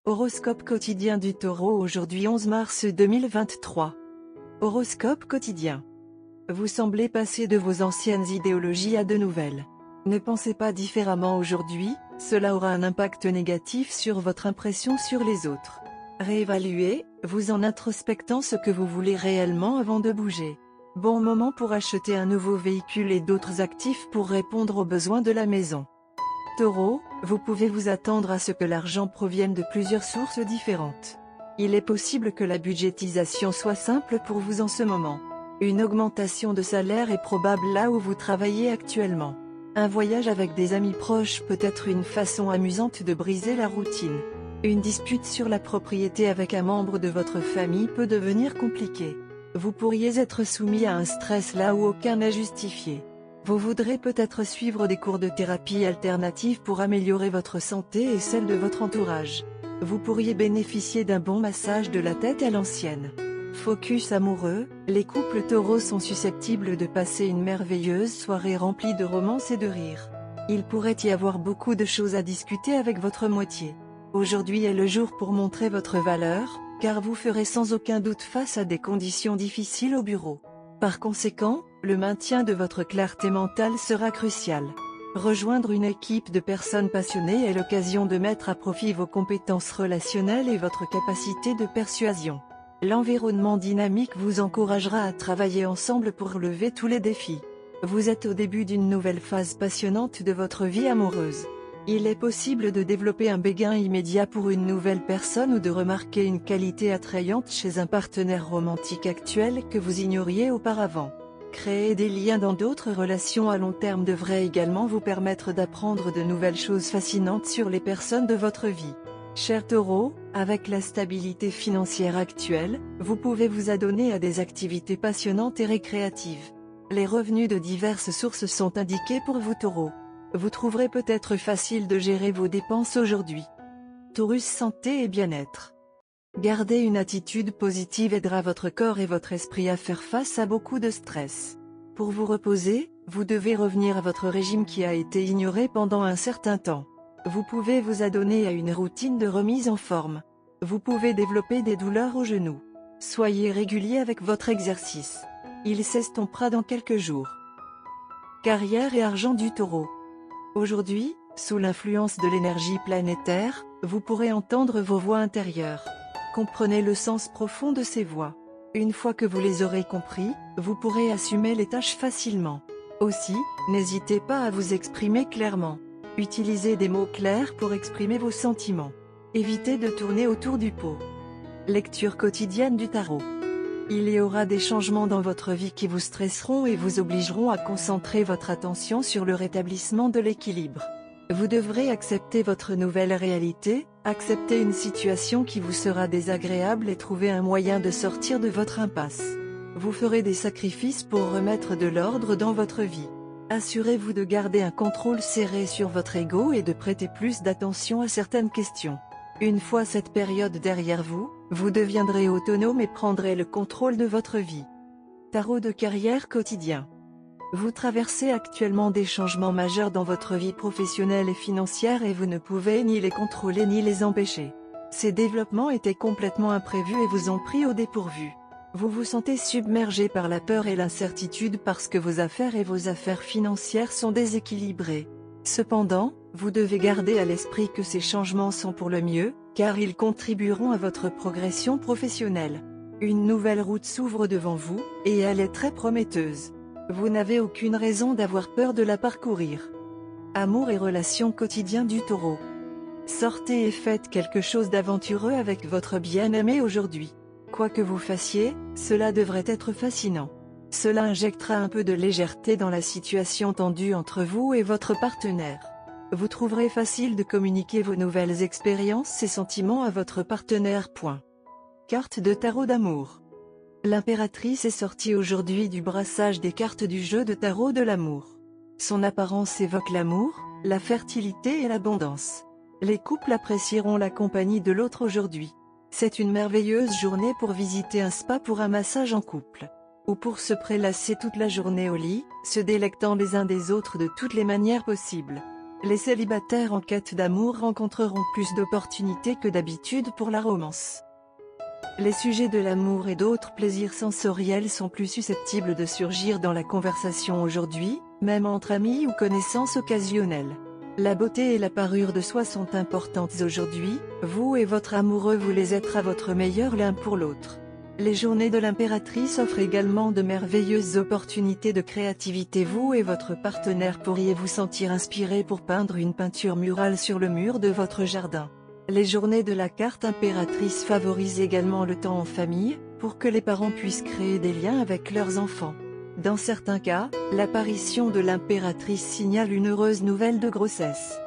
Horoscope quotidien du Taureau aujourd'hui 11 mars 2023. Horoscope quotidien. Vous semblez passer de vos anciennes idéologies à de nouvelles. Ne pensez pas différemment aujourd'hui, cela aura un impact négatif sur votre impression sur les autres. Réévaluez, vous en introspectant ce que vous voulez réellement avant de bouger. Bon moment pour acheter un nouveau véhicule et d'autres actifs pour répondre aux besoins de la maison. Taureau, vous pouvez vous attendre à ce que l'argent provienne de plusieurs sources différentes. Il est possible que la budgétisation soit simple pour vous en ce moment. Une augmentation de salaire est probable là où vous travaillez actuellement. Un voyage avec des amis proches peut être une façon amusante de briser la routine. Une dispute sur la propriété avec un membre de votre famille peut devenir compliquée. Vous pourriez être soumis à un stress là où aucun n'est justifié. Vous voudrez peut-être suivre des cours de thérapie alternative pour améliorer votre santé et celle de votre entourage. Vous pourriez bénéficier d'un bon massage de la tête à l'ancienne. Focus amoureux, les couples taureaux sont susceptibles de passer une merveilleuse soirée remplie de romance et de rire. Il pourrait y avoir beaucoup de choses à discuter avec votre moitié. Aujourd'hui est le jour pour montrer votre valeur, car vous ferez sans aucun doute face à des conditions difficiles au bureau. Par conséquent, le maintien de votre clarté mentale sera crucial. Rejoindre une équipe de personnes passionnées est l'occasion de mettre à profit vos compétences relationnelles et votre capacité de persuasion. L'environnement dynamique vous encouragera à travailler ensemble pour relever tous les défis. Vous êtes au début d'une nouvelle phase passionnante de votre vie amoureuse. Il est possible de développer un béguin immédiat pour une nouvelle personne ou de remarquer une qualité attrayante chez un partenaire romantique actuel que vous ignoriez auparavant. Créer des liens dans d'autres relations à long terme devrait également vous permettre d'apprendre de nouvelles choses fascinantes sur les personnes de votre vie. Cher Taureau, avec la stabilité financière actuelle, vous pouvez vous adonner à des activités passionnantes et récréatives. Les revenus de diverses sources sont indiqués pour vous Taureau. Vous trouverez peut-être facile de gérer vos dépenses aujourd'hui. Taurus santé et bien-être. Garder une attitude positive aidera votre corps et votre esprit à faire face à beaucoup de stress. Pour vous reposer, vous devez revenir à votre régime qui a été ignoré pendant un certain temps. Vous pouvez vous adonner à une routine de remise en forme. Vous pouvez développer des douleurs aux genoux. Soyez régulier avec votre exercice. Il s'estompera dans quelques jours. Carrière et argent du Taureau. Aujourd'hui, sous l'influence de l'énergie planétaire, vous pourrez entendre vos voix intérieures. Comprenez le sens profond de ces voix. Une fois que vous les aurez compris, vous pourrez assumer les tâches facilement. Aussi, n'hésitez pas à vous exprimer clairement. Utilisez des mots clairs pour exprimer vos sentiments. Évitez de tourner autour du pot. Lecture quotidienne du tarot. Il y aura des changements dans votre vie qui vous stresseront et vous obligeront à concentrer votre attention sur le rétablissement de l'équilibre. Vous devrez accepter votre nouvelle réalité, accepter une situation qui vous sera désagréable et trouver un moyen de sortir de votre impasse. Vous ferez des sacrifices pour remettre de l'ordre dans votre vie. Assurez-vous de garder un contrôle serré sur votre ego et de prêter plus d'attention à certaines questions. Une fois cette période derrière vous, vous deviendrez autonome et prendrez le contrôle de votre vie. Tarot de carrière quotidien. Vous traversez actuellement des changements majeurs dans votre vie professionnelle et financière et vous ne pouvez ni les contrôler ni les empêcher. Ces développements étaient complètement imprévus et vous ont pris au dépourvu. Vous vous sentez submergé par la peur et l'incertitude parce que vos affaires et vos affaires financières sont déséquilibrées. Cependant, vous devez garder à l'esprit que ces changements sont pour le mieux, car ils contribueront à votre progression professionnelle. Une nouvelle route s'ouvre devant vous, et elle est très prometteuse. Vous n'avez aucune raison d'avoir peur de la parcourir. Amour et relations quotidiens du Taureau. Sortez et faites quelque chose d'aventureux avec votre bien-aimé aujourd'hui. Quoi que vous fassiez, cela devrait être fascinant. Cela injectera un peu de légèreté dans la situation tendue entre vous et votre partenaire. Vous trouverez facile de communiquer vos nouvelles expériences et sentiments à votre partenaire. Carte de tarot d'amour. L'impératrice est sortie aujourd'hui du brassage des cartes du jeu de tarot de l'amour. Son apparence évoque l'amour, la fertilité et l'abondance. Les couples apprécieront la compagnie de l'autre aujourd'hui. C'est une merveilleuse journée pour visiter un spa pour un massage en couple. Ou pour se prélasser toute la journée au lit, se délectant les uns des autres de toutes les manières possibles. Les célibataires en quête d'amour rencontreront plus d'opportunités que d'habitude pour la romance. Les sujets de l'amour et d'autres plaisirs sensoriels sont plus susceptibles de surgir dans la conversation aujourd'hui, même entre amis ou connaissances occasionnelles. La beauté et la parure de soi sont importantes aujourd'hui, vous et votre amoureux voulez être à votre meilleur l'un pour l'autre. Les journées de l'impératrice offrent également de merveilleuses opportunités de créativité. Vous et votre partenaire pourriez vous sentir inspiré pour peindre une peinture murale sur le mur de votre jardin. Les journées de la carte impératrice favorisent également le temps en famille, pour que les parents puissent créer des liens avec leurs enfants. Dans certains cas, l'apparition de l'impératrice signale une heureuse nouvelle de grossesse.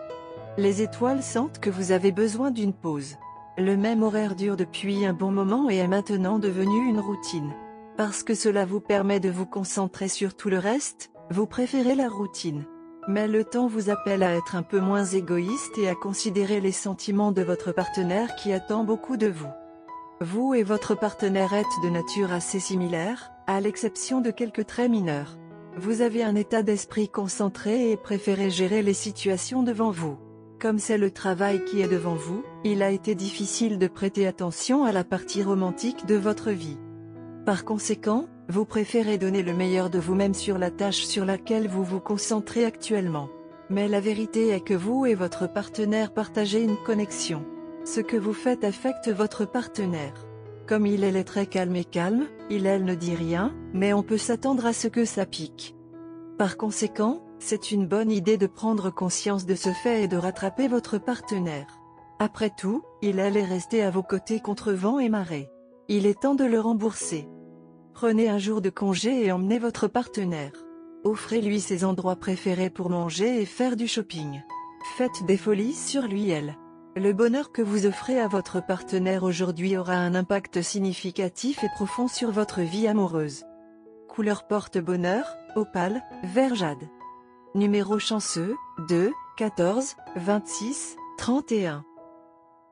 Les étoiles sentent que vous avez besoin d'une pause. Le même horaire dure depuis un bon moment et est maintenant devenu une routine. Parce que cela vous permet de vous concentrer sur tout le reste, vous préférez la routine. Mais le temps vous appelle à être un peu moins égoïste et à considérer les sentiments de votre partenaire qui attend beaucoup de vous. Vous et votre partenaire êtes de nature assez similaire, à l'exception de quelques traits mineurs. Vous avez un état d'esprit concentré et préférez gérer les situations devant vous. Comme c'est le travail qui est devant vous, il a été difficile de prêter attention à la partie romantique de votre vie. Par conséquent, vous préférez donner le meilleur de vous-même sur la tâche sur laquelle vous vous concentrez actuellement. Mais la vérité est que vous et votre partenaire partagez une connexion. Ce que vous faites affecte votre partenaire. Comme il est très calme, il ne dit rien, mais on peut s'attendre à ce que ça pique. Par conséquent, c'est une bonne idée de prendre conscience de ce fait et de rattraper votre partenaire. Après tout, il est resté à vos côtés contre vent et marée. Il est temps de le rembourser. Prenez un jour de congé et emmenez votre partenaire. Offrez-lui ses endroits préférés pour manger et faire du shopping. Faites des folies sur lui. Le bonheur que vous offrez à votre partenaire aujourd'hui aura un impact significatif et profond sur votre vie amoureuse. Couleur porte-bonheur, opale, vert jade. Numéro chanceux, 2, 14, 26, 31.